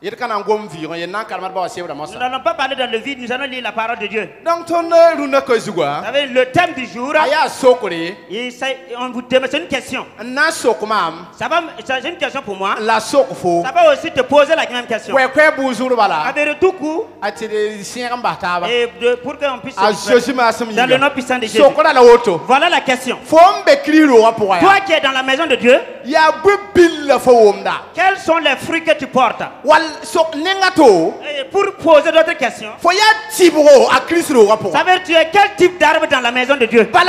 Nous n'allons pas parler dans le vide, nous allons lire la parole de Dieu. Donc, Vous savez, le thème du jour, on vous demande, c'est une question. C'est une question pour moi. Ça va aussi te poser la même question. Avec tout coup, et pour qu'on puisse dans le nom puissant de Jésus. Voilà la question. Toi qui es dans la maison de Dieu, quels sont les fruits que tu portes? Et pour poser d'autres questions, ça veut dire tu es quel type d'arbre dans la maison de Dieu? Ça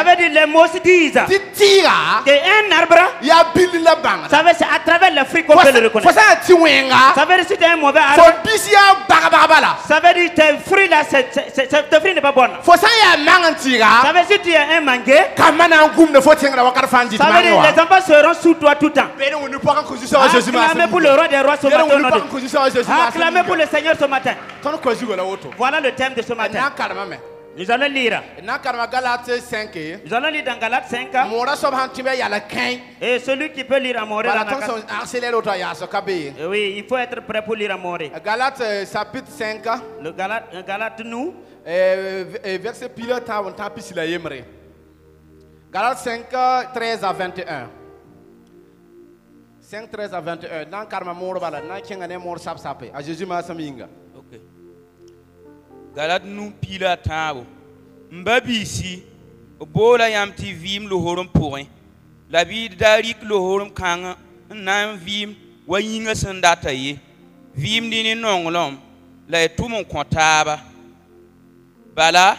veut dire les mots aussi disent qu'un arbre, ça veut dire c'est à travers les fruits qu'on peut le reconnaître. Ça veut dire si tu es un mauvais arbre, ça veut dire tes fruits là, tes fruits n'est pas bon. Ça veut dire si tu es un mangué, ça veut dire les enfants seront sous toi tout le temps. Acclamez pour le roi des rois ce matin. Acclamez pour le Seigneur ce matin. Voilà le thème de ce matin. Nous allons lire. Nous allons lire dans Galates 5. Et celui qui peut lire à Morée. Oui, il faut être prêt pour lire à Morée. Galates chapitre 5. Le Galates nous. Verset pilote Galates 5, 13 à 21. 5, 13 à 21. Dans Karma Morabala, dans Kingane Mor Sap Sapé, à Jésus Massaminga. Ok. Galad nous pila tabo. Mbabisi, bola yam ti vim lo horum point. La vie d'arik lo horum kanga, nan vim, wayinga sandata ye. Vim dini nonglom, la tout mon comptable. Bala,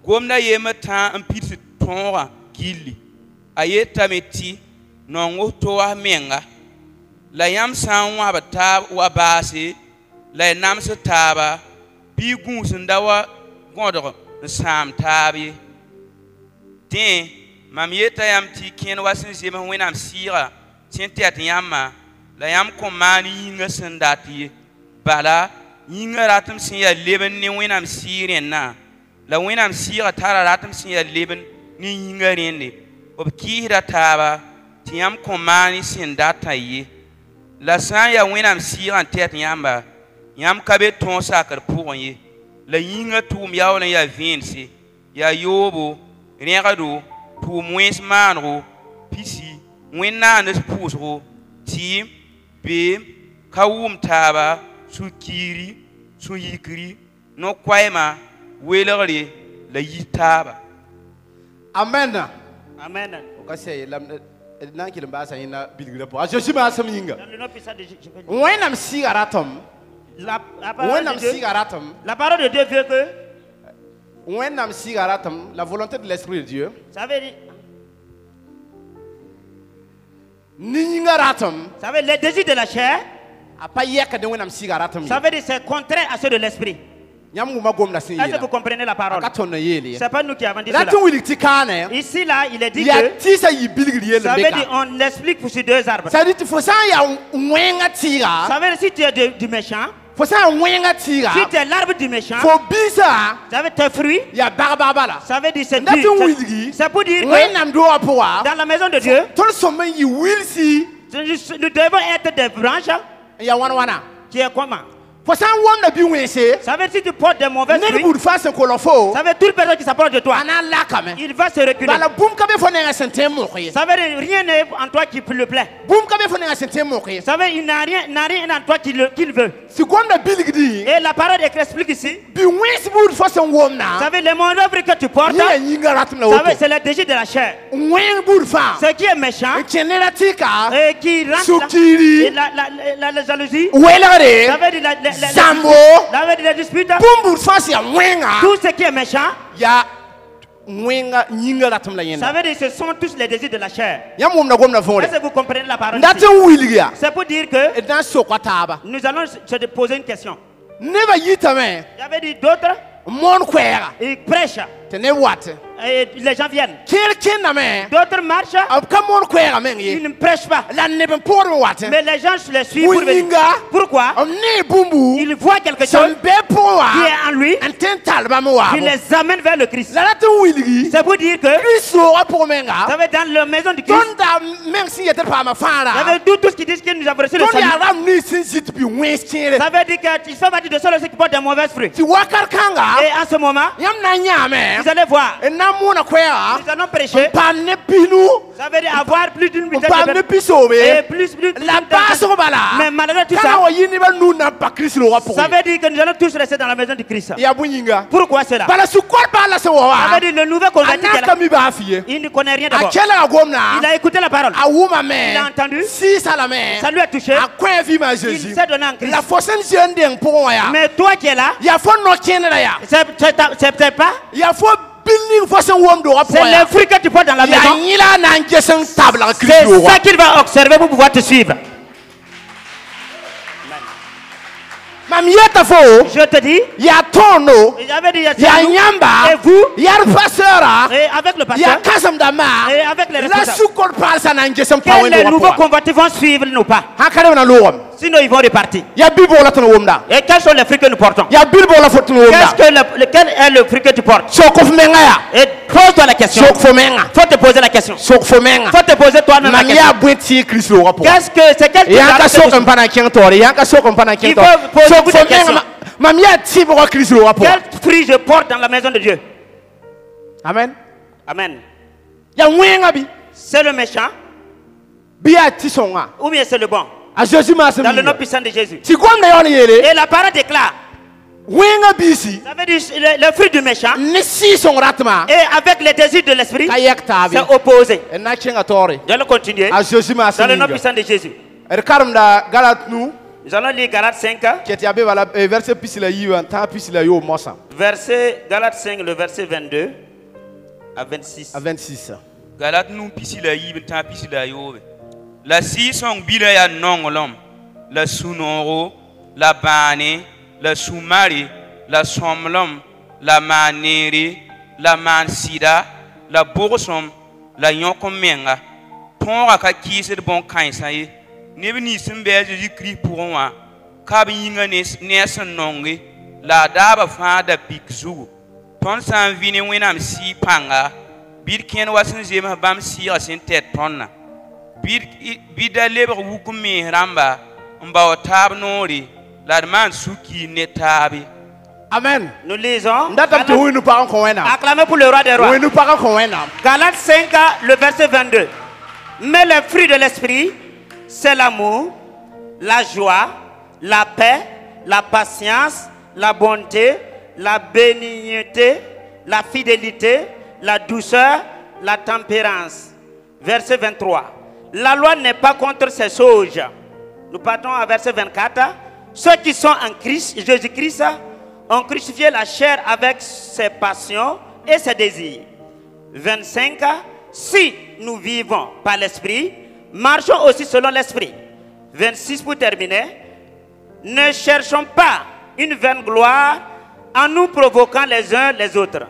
gomna yema tan un petit tonra, gilli. Aye tameti, non toa menga. La yam san wa batab wa base, la nam se taba, bi gun sandawa gondor sam tabi. Tin, mamieta yam ti ken wasin sema wenam sira, tientet yamma, la yam komani yinga sandati, bala, yinga ratum sin ya leben ni wenam siren na, la wenam sira tara ratum sin ya leben ni yinga rende, ob kihira taba, tiam komani sin data ye. La san ya wenam sira en tête yamba, yam kabe ton sakar pour ye. La yinga tum yaolen ya vinci, ya yobo, regado, pour moins manro, pisi, wenanes pusro, tim, be, kawum taba, sukiri, suyikri, no kwaima, weleri, la yitaba. Amen. Amen. Dans le nom puissant de Jésus. La parole de Dieu veut que la volonté de l'Esprit de Dieu. Ça veut dire les désirs de la chair. Ça veut dire c'est contraire à ceux de l'esprit. Est-ce que vous comprenez la parole? C'est pas nous qui avons dit cela. Ici là, il est dit que ça veut dire on l'explique pour ces deux arbres. Ça veut dire si tu es du méchant, si tu es l'arbre du méchant, ça veut dire tes fruits, ça veut dire c'est dur. C'est pour dire que dans la maison de Dieu, nous devons être des branches qui est comment? Ça veut dire si tu portes des mauvais fruits, ça veut dire toute personne qui s'approche de toi, il va se reculer. Ça veut dire rien n'est en toi qui le plaît. Ça veut dire il n'a rien en toi qu'il veut. Et la parole explique ici. Ça veut dire les mauvais fruits que tu portes, ça veut dire c'est le désir de la chair. Ce qui est méchant, et qui rentre la jalousie, ça veut dire la dispute, tout ce qui est méchant, ça veut dire que ce sont tous les désirs de la chair. Est-ce que vous comprenez la parole? C'est pour dire que nous allons se poser une question. Il y avait dit d'autres, ils prêchent. Et les gens viennent. D'autres marchent. Ils ne prêchent pas. Mais les gens les suivent pour venir. Pourquoi? Ils voient quelque chose qui est en lui, qui les amène vers le Christ. C'est pour dire que ça veut dans la maison du Christ. Ça veut dire tout ce qui disent que nous avons reçu le salut. Ça veut dire qu'ils sont partis de ceux qui portent des mauvais fruits. Et en ce moment, vous allez voir. Nous allons prêcher. Ça veut dire avoir plus d'une minute et plus mais malgré tout ça, ça veut dire que nous allons tous rester dans la maison du Christ. Pourquoi cela? Ça veut dire le nouveau converti, il ne connaît rien d'abord. Il a écouté la parole. Il a entendu. Ça lui a touché. Il s'est donné en Christ. Mais toi qui es là, c'est pas. C'est le fruit que tu portes dans la maison. C'est ça qu'il va observer pour pouvoir te suivre. Je te dis, il y a Tono, il y a Nyamba, et vous, il y a le pasteur, et avec le pasteur, il y a Kasamdama, et avec les responsables. Les nouveaux convertis vont suivre nos pas. Sinon ils vont repartir. Et quels sont les fruits que nous portons? Quel est le fruit que tu portes? Et pose-toi la question. Faut te poser la question. Faut te poser toi-même la question. Qu'est-ce que c'est? Quel il faut poser beaucoup de questions. Quel fruit je porte dans la maison de Dieu? Amen. Amen. C'est le méchant ou bien c'est le bon? Dans le nom puissant de Jésus. Et la parole déclare, ça veut dire le fruit du méchant et avec les désirs de l'esprit, c'est opposé. Je vais continuer dans le nom puissant de Jésus. Nous allons lire Galates 5. Verset Galates 5, le verset 22 à 26. Galates nous pisila yi benta pisila yo. La si song bila ya nongolom, la sunoro, la bane, la sumari, la somlom, la maneri, la mansida, la boursom, la yonkomenga. Tonga ka kise de bon kansaye. Nebni simbe Jésus-Christ pour moi. Kabinga nesan nonge, la daba fada bikzu. Ton san vini wenam si panga. Bir ken wasin zema bam si asin tet tonna. Bida lebre wukumi ramba mba tab nori la demande suki netabi. Amen. Nous lisons. Acclamez pour le roi des rois. Galates 5, le verset 22. Mais le fruit de l'esprit, c'est l'amour, la joie, la paix, la patience, la bonté, la bénignité, la fidélité, la douceur, la tempérance. Verset 23. La loi n'est pas contre ces choses. Nous partons à verset 24. Ceux qui sont en Christ, Jésus-Christ, ont crucifié la chair avec ses passions et ses désirs. 25. Si nous vivons par l'esprit, marchons aussi selon l'esprit. 26 pour terminer. Ne cherchons pas une vaine gloire en nous provoquant les uns les autres,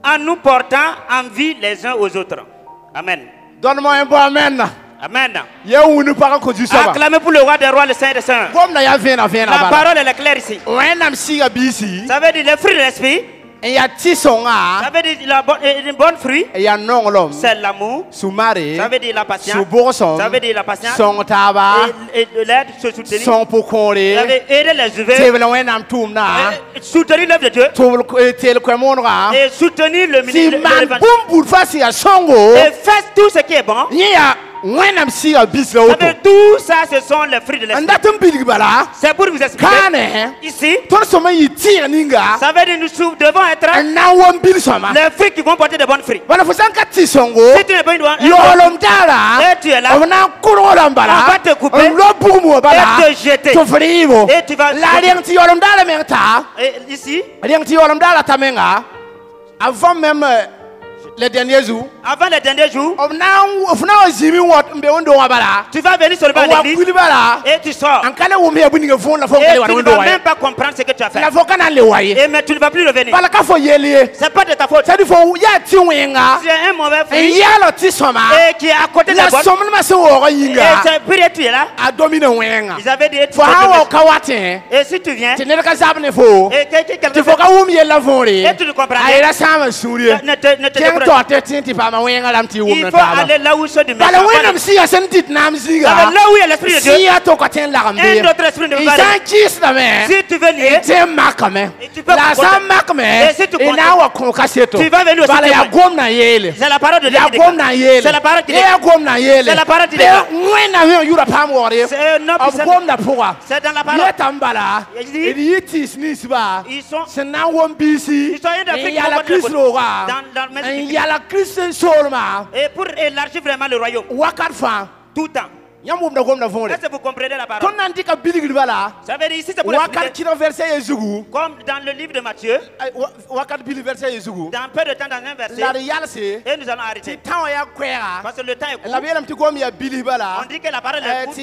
en nous portant envie les uns aux autres. Amen. Donne-moi un bon amen. Amen. Acclamez pour le roi des rois, le Saint des saints. La parole est claire ici. Ça veut dire le fruit de l'esprit. Ça veut dire une bonne fruit. C'est l'amour. Ça veut dire la patience. Ça veut dire la patience. Et l'aide, se soutenir. Aider les œuvres. Soutenir l'œuvre de Dieu. Et soutenir le ministère. Et faites tout ce qui est bon. Tout ça, ce sont les fruits de l'esprit. C'est pour vous expliquer. Ici, ça veut dire que nous devons être les fruits qui vont porter de bons fruits. Si tu n'es pas une bonne, et tu es là, on va te couper et te jeter. Et tu vas et ici, avant même les derniers jours. Avant les derniers jours. Tu vas venir sur le banc de l'église. Et tu sors. Et tu ne vas même pas comprendre ce que tu as fait. Et mais tu ne vas plus revenir. C'est pas de ta faute. C'est un mauvais fruit. Et qui est à côté de la boîte. Et c'est puis tu es là. Ils avaient dit. Et si tu viens. Et quelqu'un tu ne comprends pas. Il faut aller là où se méchant. Là où il y a l'esprit de Dieu. Un autre esprit ne va pas. Si tu veux lier, et tu peux et si tu tu vas venir aussi. C'est la parole de Dieu. C'est la parole de Dieu. C'est la parole de Dieu. C'est c'est dans la parole. Ils sont et pour élargir vraiment le royaume. Tout le temps. Est-ce que vous comprenez la parole? Ça veut dire ici c'est pour comme dans le livre de Matthieu. Dans peu de temps dans un verset. Et nous allons arrêter. Parce que le temps est court. On dit que la parole est courte.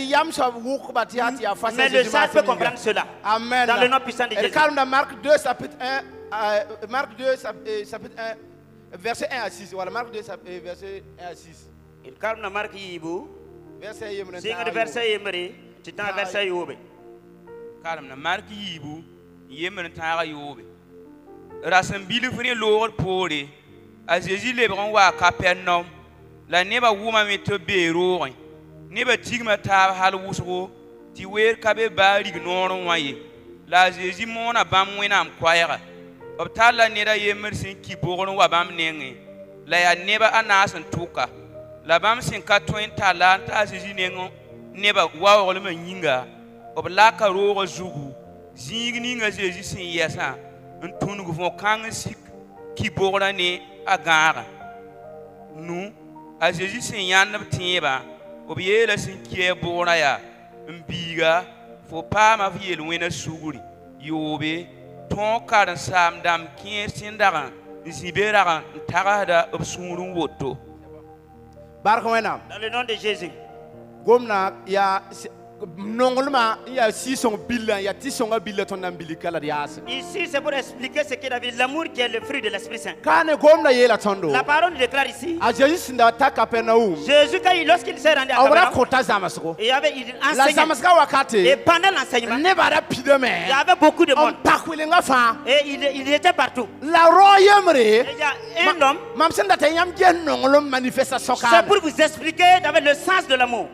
Mais le sage peut comprendre cela. Amen. Dans le nom puissant de Jésus. Marc 2 chapitre 1 Marc 2 chapitre 1 verset 1 à 6. Voilà, Marc 2 verset 1 à 6. Il calme na Marc yibu. Verset yemre. Singa verset yemre. Titan verset yobe. Calme na Marc yibu. Yemre tara yobe. Rasen bilu fri lord pore. A Jésus lebron wa Capernaum. La neba wuma mete bero. Neba tigma ta hal wusgo. Ti wer kabe ba rignoron waye. La Jésus mona bam wenam kwayra. Obtala neda yemre sin ki boron wa bam nenge. La ya neba anasan tuka. La bam sin ka toin talent a Jésus nengo neba wa wala ma nyinga. Oblaka ro zugu. Zingni nga Jésus sin yesa. Ntungu fo kang sik ki boron ne agara. Nu a Jésus sin yan tieba. Obiela sin ki boron ya. Mbiga fo pa ma viel wena suguri. Yobe ton karan sam dam kien sindaran ziberaran tarada obsurun woto. Dans le nom de Jésus. Gomna ya nongolma ya sison bilan ya tisonga bilaton nambilikala dias. Ici c'est pour expliquer ce qu'il a vu l'amour qui est le fruit de l'Esprit Saint. Kane gomna yela tondo. La parole déclare ici. A Jésus sinda ta Capernaum. Jésus lorsqu'il s'est rendu à Capernaum. Il avait enseigné. Et pendant l'enseignement. Il y avait beaucoup de monde. Et il était partout. La royaume. Il y a un homme. C'est pour vous expliquer le sens de l'amour.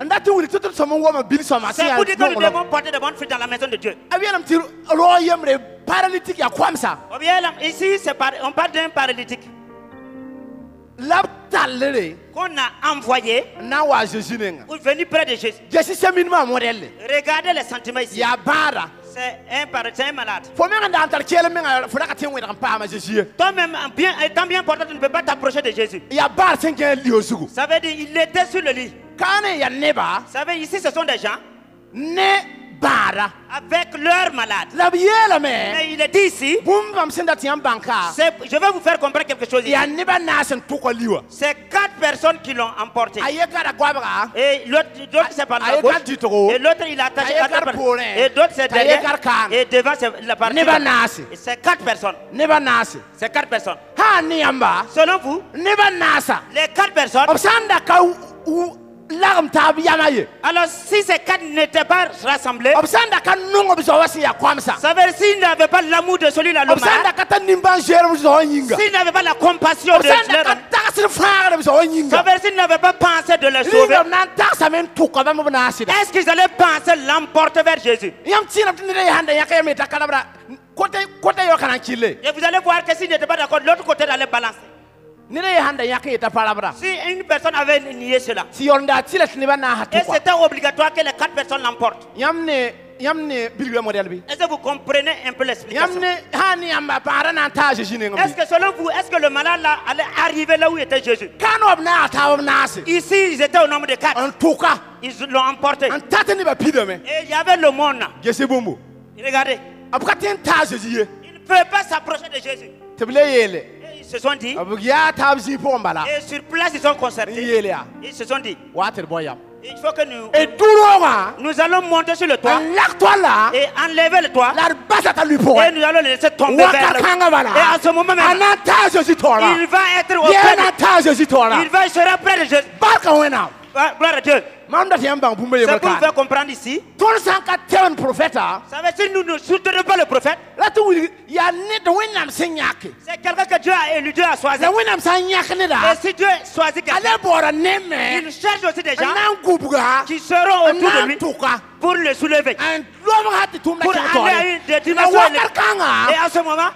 C'est pour dire que nous devons porter de bonnes fruits dans la maison de Dieu. Ici, on parle d'un paralytique qu'on a envoyé pour venir près de Jésus. Regardez les sentiments ici. C'est un malade. Toi-même, étant bien portant, tu ne peux pas t'approcher de Jésus. Ça veut dire qu'il était sur le lit. Ça veut dire ici, ce sont des gens avec leurs malades. Mais il est dit ici, je vais vous faire comprendre quelque chose ici. C'est 4 personnes qui l'ont emporté. Et l'autre c'est par la gauche. Et l'autre il a attaché à la partie. Et d'autres c'est derrière. Et devant c'est la partie. Et c'est 4 personnes. C'est 4 personnes. Selon vous, les 4 personnes. Alors si ces 4 n'étaient pas rassemblés, ça veut dire s'ils n'avaient pas l'amour de celui-là, le malade, s'ils n'avaient pas la compassion de leur, ça veut dire s'ils n'avaient pas pensé de le sauver, est-ce qu'ils allaient penser l'emporter vers Jésus? Et vous allez voir que s'ils n'étaient pas d'accord, l'autre côté allait balancer. Si une personne avait nié cela, et c'était obligatoire que les 4 personnes l'emportent. Est-ce que vous comprenez un peu l'explication? Est-ce que selon vous, est-ce que le malade là allait arriver là où était Jésus? Ici, ils étaient au nombre de 4. Ils l'ont emporté. Et il y avait le monde là. Regardez. Il ne peut pas s'approcher de Jésus. se sont dit. Et sur place, ils sont concertés. Ils se sont dit. Il faut que nous allons monter sur le toit et enlever le toit et nous allons le laisser tomber vers le haut. Et à ce moment même, il va être au près il va se rappeler de Jésus. Gloire à Dieu. C'est pour faire comprendre ici. Ça veut dire que nous ne soutenons pas le prophète. C'est quelqu'un que Dieu a élu, Dieu a choisi. Et si Dieu choisit quelqu'un, il cherche aussi des gens qui seront autour de lui pour le soulever. Pour aller à une des dimensions élevées. Et à ce moment,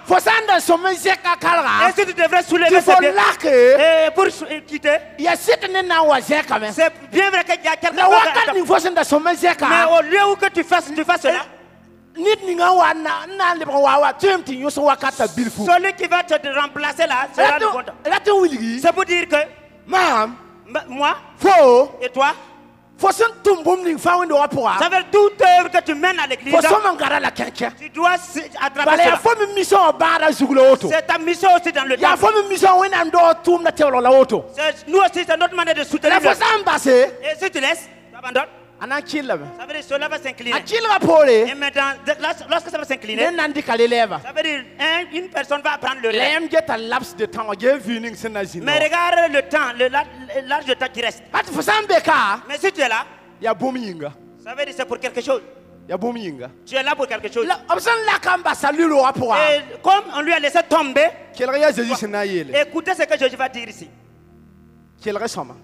et si tu devrais soulever cette et pour quitter, c'est bien vrai qu'il y a quelqu'un. Mais au lieu où que tu fasses cela, celui qui va te remplacer là sera le content. C'est pour dire que moi et toi, ça veut dire toute œuvre que tu mènes à l'église, tu dois attraper cela. C'est ta mission aussi dans le temps. Nous aussi, c'est notre manière de soutenir. Et si tu laisses, tu abandonnes. Ça veut dire que cela va s'incliner. Et maintenant, lorsque ça va s'incliner, ça veut dire une personne va prendre le relais. Mais regarde le temps, l'âge de temps qui reste. Mais si tu es là, ça veut dire que c'est pour quelque chose. Tu es là pour quelque chose. Et comme on lui a laissé tomber, écoutez ce que Jésus va dire ici.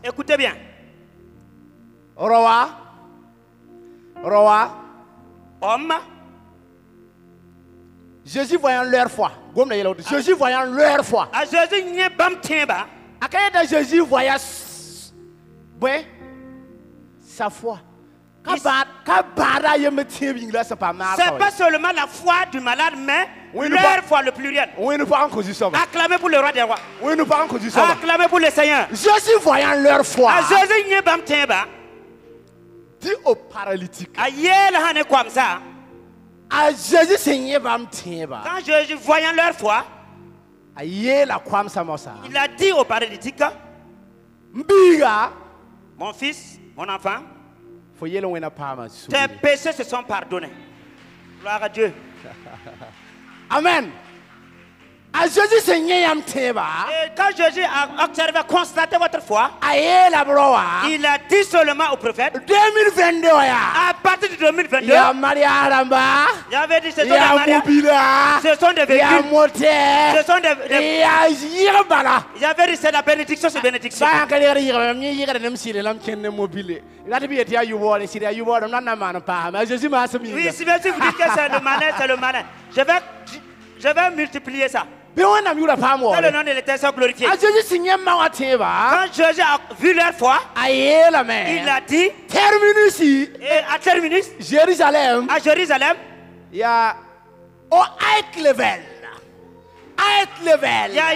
Écoutez bien. Homme. Jésus voyant leur foi. Jésus voyant leur foi. Jésus voyait sa foi. C'est pas seulement la foi du malade, mais leur foi, le pluriel. Acclamez pour le roi des rois. Acclamez pour le Seigneur. Jésus voyant leur foi. Dit au paralytique. Quand Jésus voyant leur foi, il a dit au paralytique, mon fils, mon enfant, tes péchés se sont pardonnés. Gloire à Dieu. Amen. Et quand Jésus a observé, constaté votre foi, il a dit seulement au prophète, à partir de 2022, j'avais dit, ce sont des mariages, ce sont des véhicules, ce sont des... J'avais dit, c'est la bénédiction, c'est bénédiction. Oui, si vous dites que c'est le malin, je vais multiplier ça. Que le nom de l'Éternel soit glorifié. Quand Jésus a vu leur foi, il a dit, et à terminus, à Jérusalem, il y a au high level. Il y a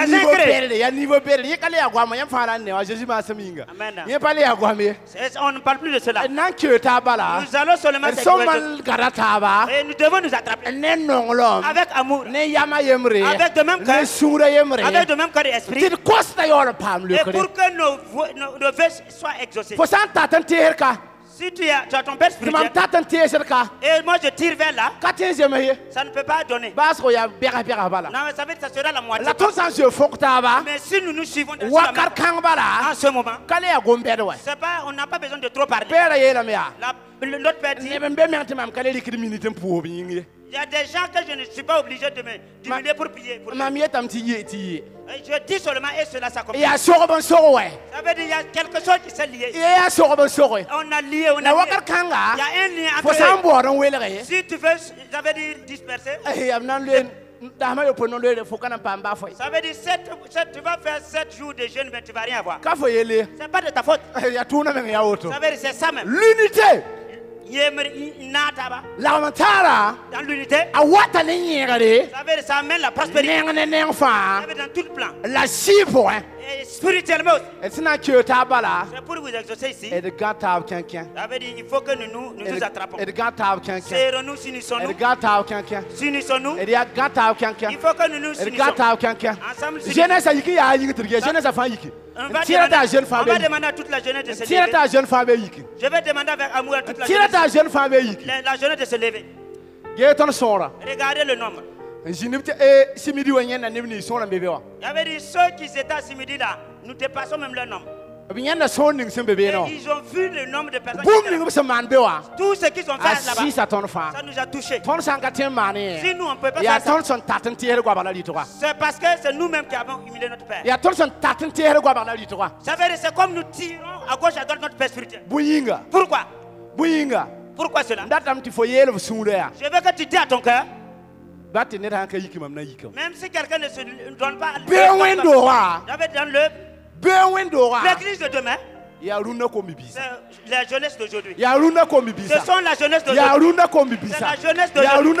niveau péri. On ne parle plus de cela. Nous allons seulement et nous devons nous attraper avec amour, avec de même cœur, avec de même cœur et esprit, et pour que nos vœux soient exaucés. Si tu as ton père spirituel et moi je tire vers là, ça ne peut pas donner. Non, mais ça veut dire que ça sera la moitié. Mais si nous nous suivons de en ce moment, on n'a pas besoin de trop parler. Notre père dit, il y a des gens que je ne suis pas obligé de me diminuer pour prier. Je dis seulement et cela s'accomplit. Ça veut dire qu'il y a quelque chose qui s'est lié. On a lié, on a lié. Il y a un lien entre eux. Si tu veux, ça veut dire disperser. Ça veut dire tu vas faire 7 jours de jeûne, mais tu ne vas rien voir. C'est pas de ta faute. Ça veut dire c'est ça même. L'unité. Dans l'unité, ça veut dire ça amène la prospérité. Ça veut dire dans tout plan. La cible, et Spirituellement aussi. C'est pour vous exaucer ici. Et de gâteau quelqu'un. Ça veut dire il faut que nous nous attrapons. Et de gâteau quelqu'un. Serrons-nous, s'unissons-nous. Et de gâteau quelqu'un. S'unissons-nous. Et de gâteau quelqu'un. Il faut que nous nous unissions. Et de gâteau quelqu'un. Ensemble, jeunesse a yiki ya yiki trier. Jeunesse a fait yiki. On va demander à toute la jeunesse de se lever. Tire ta jeune femme yiki. Je vais demander avec amour à toute la jeunesse. Tire ta jeune femme yiki. La jeunesse de se lever. Regardez le nombre. Il y avait dit ceux qui étaient à Simidi là, nous dépassons même leur nombre. Et ils ont vu le nombre de personnes. Tous ceux qui sont faits là-bas, ça nous a touchés. Si nous on ne peut pas faire ça, c'est parce que c'est nous-mêmes qui avons humilié notre Père. Ça veut dire c'est comme nous tirons à gauche à droite notre Père spirituel. Pourquoi? Pourquoi cela? Je veux que tu dises à ton cœur. Même si quelqu'un ne se donne pas l'église de demain, c'est la jeunesse d'aujourd'hui. Ce sont la jeunesse d'aujourd'hui. C'est la jeunesse d'aujourd'hui.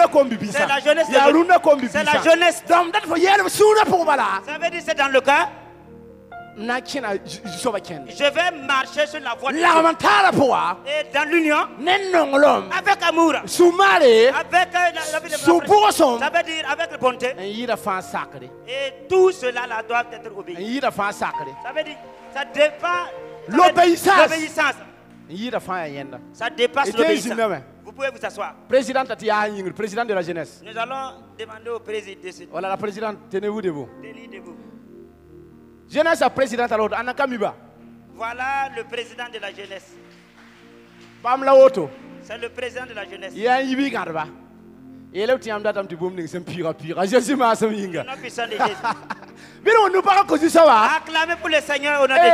C'est la jeunesse d'aujourd'hui. C'est la jeunesse. Ça veut dire c'est dans le cœur. Je vais marcher sur la voie de Dieu. Et dans l'union, avec amour, avec la vie de ça veut dire avec la bonté. Et tout cela là doit être obéi. Ça veut dire ça dépend l'obéissance. Ça dépasse l'obéissance. Vous pouvez vous asseoir. Président de la jeunesse. Nous allons demander au président. Voilà la présidente, tenez-vous debout. Tenez debout. Jeunesse à président à l'autre, Anakamiba. Voilà le président de la jeunesse. Pamela Oto. C'est le président de la jeunesse. Il y a un Yibi Garba. Et là, tu as un petit boom, c'est pire. Je suis ma soeur. Mais on nous parle comme ça. Acclamez pour le Seigneur au nom de Dieu.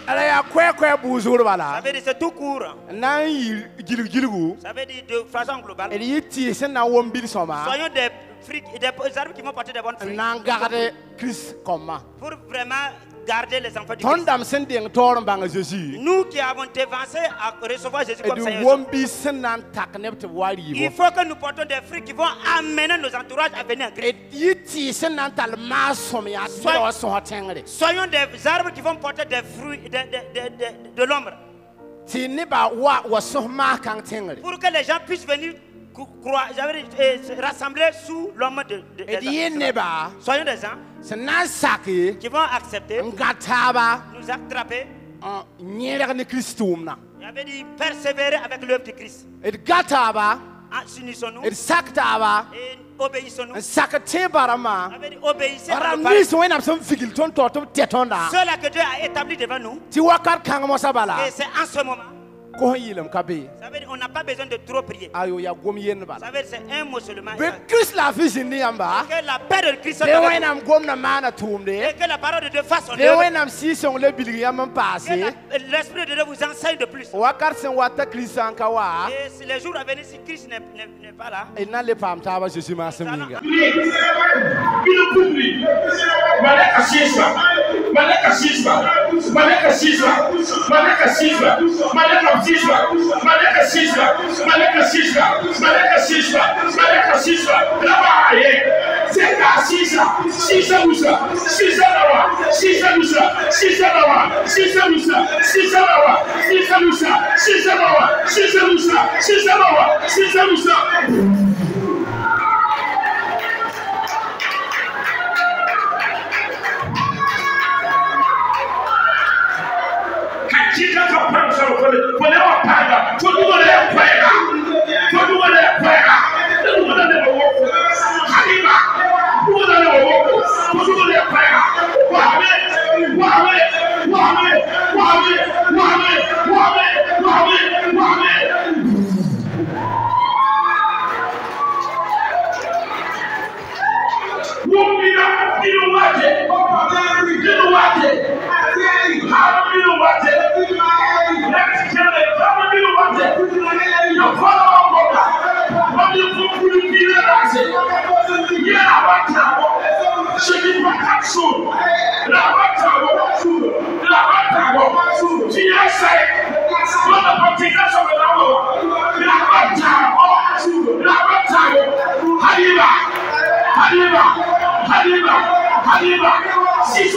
Ça veut dire c'est tout court. Ça veut dire de façon globale. Soyons des arbres qui vont porter des bonnes fruits. Pour vraiment garder les enfants du Christ. Nous qui avons dévancé à recevoir Jésus comme Seigneur. Il faut que nous portons des fruits qui vont amener nos entourages à venir à Christ. Soyons des arbres qui vont porter des fruits de l'ombre. Pour que les gens puissent venir rassembler sous l'homme de soyons des gens qui vont accepter, nous attraper. Il avait dit persévérer avec l'œuvre de Christ. Unissons-nous et obéissons-nous. Obéissez à cela que Dieu a établi devant nous. Et c'est en ce moment. Ça veut dire on n'a pas besoin de trop prier. Ça veut dire c'est un mot seulement. Que la paix de Christ soit avec nous. Et que la parole de Dieu fasse son œuvre. Que l'Esprit de Dieu vous enseigne de plus. Et si les jours à venir, si Christ n'est pas là, Haliba, si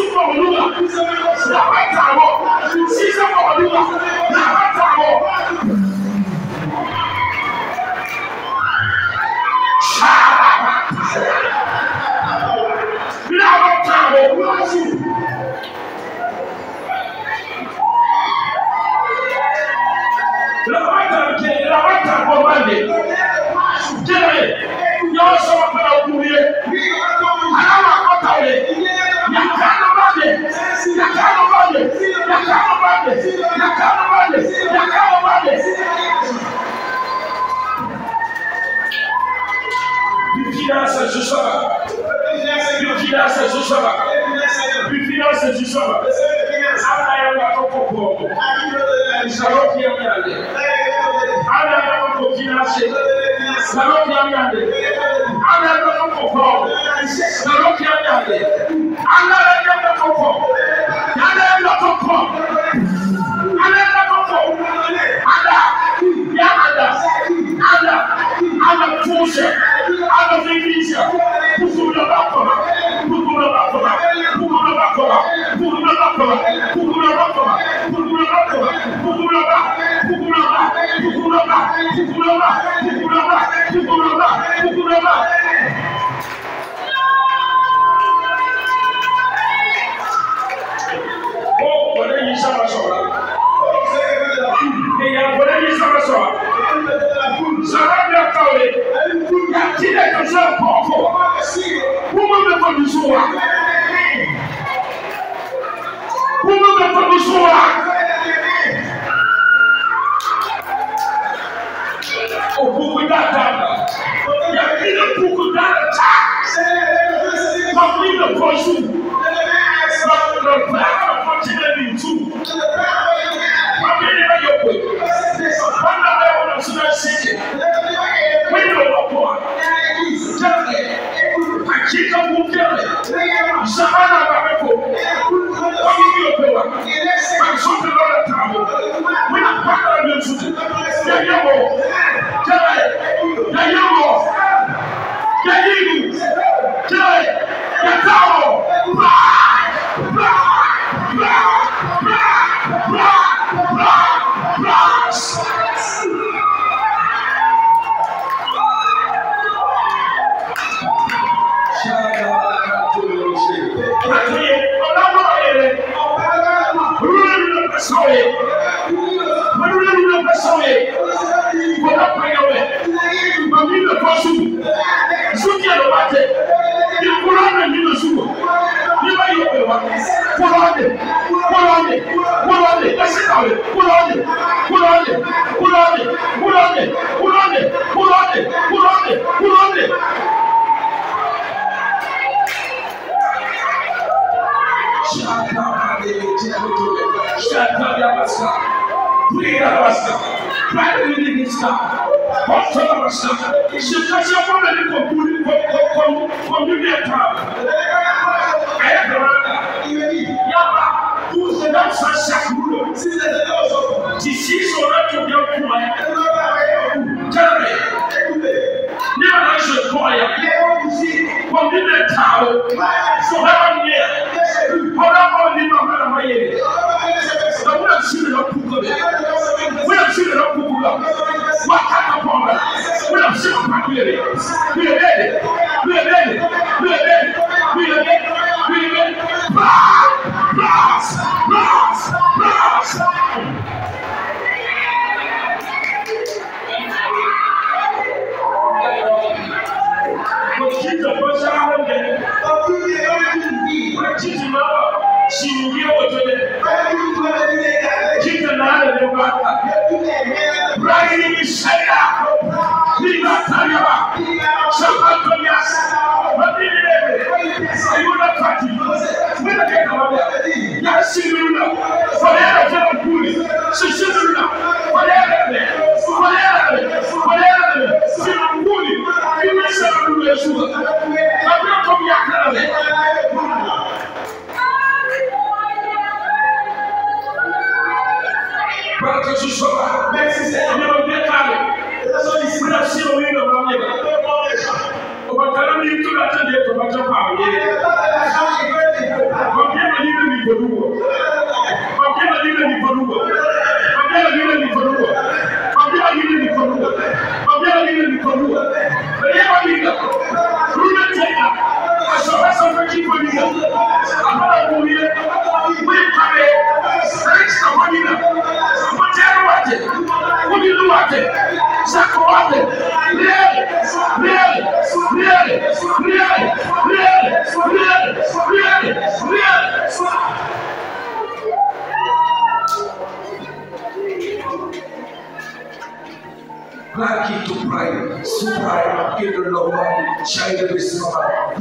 Like it to pray, Supra, in the Lord, Shine the Biscuit,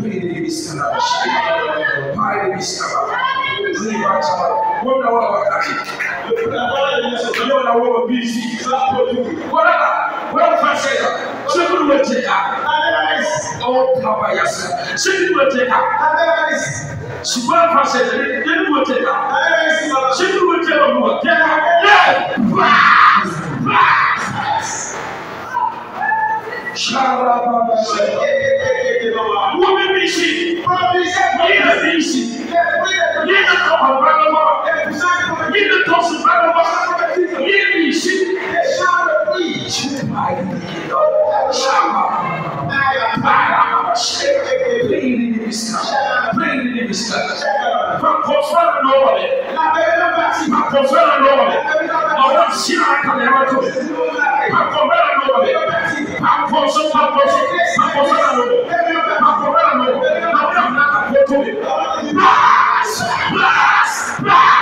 Pay the Biscuit, Pay the Biscuit, what Blast!